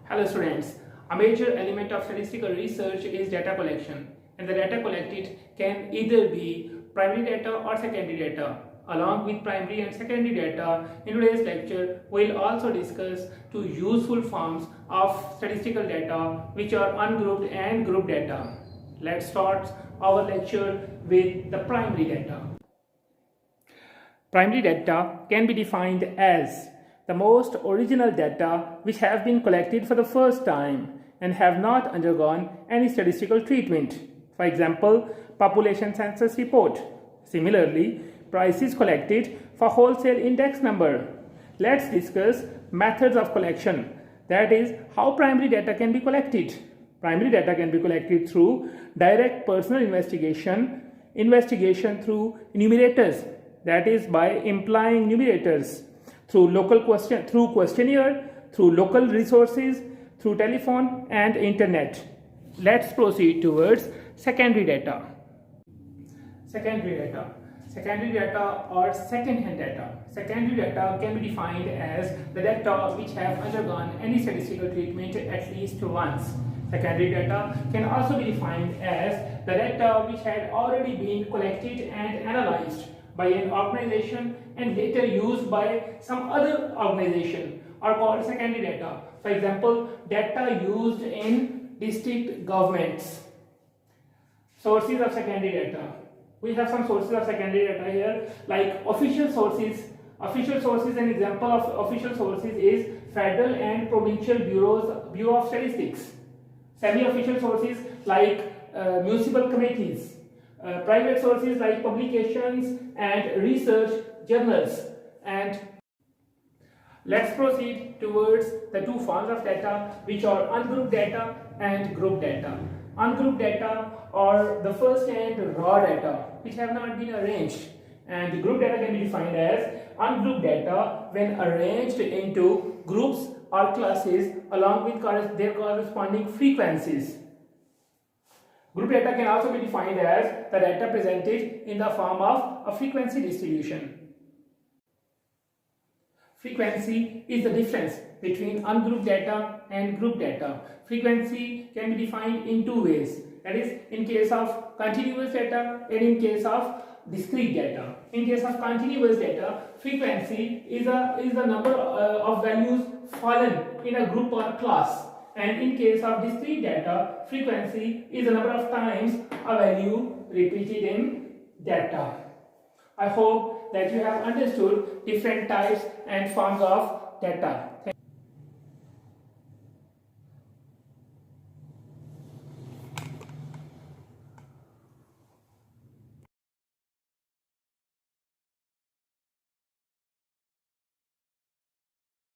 Hello students, a major element of statistical research is data collection, and the data collected can either be primary data or secondary data. Along with primary and secondary data, in today's lecture we'll also discuss two useful forms of statistical data which are ungrouped and grouped data. Let's start our lecture with the primary data. Primary data can be defined as the most original data which have been collected for the first time and have not undergone any statistical treatment. For example, population census report. Similarly, prices collected for wholesale index number. Let's discuss methods of collection, that is, how primary data can be collected. Primary data can be collected through direct personal investigation, investigation through enumerators, that is by implying numerators, through questionnaire, through local resources, through telephone and internet. Let's proceed towards secondary data. Secondary data or second-hand data. Secondary data can be defined as the data which have undergone any statistical treatment at least once. Secondary data can also be defined as the data which had already been collected and analyzed by an organization and later used by some other organization are called secondary data. For example, data used in district governments. Sources of secondary data. We have some sources of secondary data here, like official sources. Official sources, an example of official sources is federal and provincial Bureau of Statistics. Semi-official sources like municipal committees. Private sources like publications and research journals. And let's proceed towards the two forms of data which are ungrouped data and grouped data. Ungrouped data are the first-hand raw data which have not been arranged, and grouped data can be defined as ungrouped data when arranged into groups or classes along with their corresponding frequencies. Group data can also be defined as the data presented in the form of a frequency distribution. Frequency is the difference between ungrouped data and grouped data. Frequency can be defined in two ways, that is, in case of continuous data and in case of discrete data. In case of continuous data, frequency is the number of values fallen in a group or class. And in case of discrete data, frequency is the number of times a value repeated in data. I hope that you have understood different types and forms of data.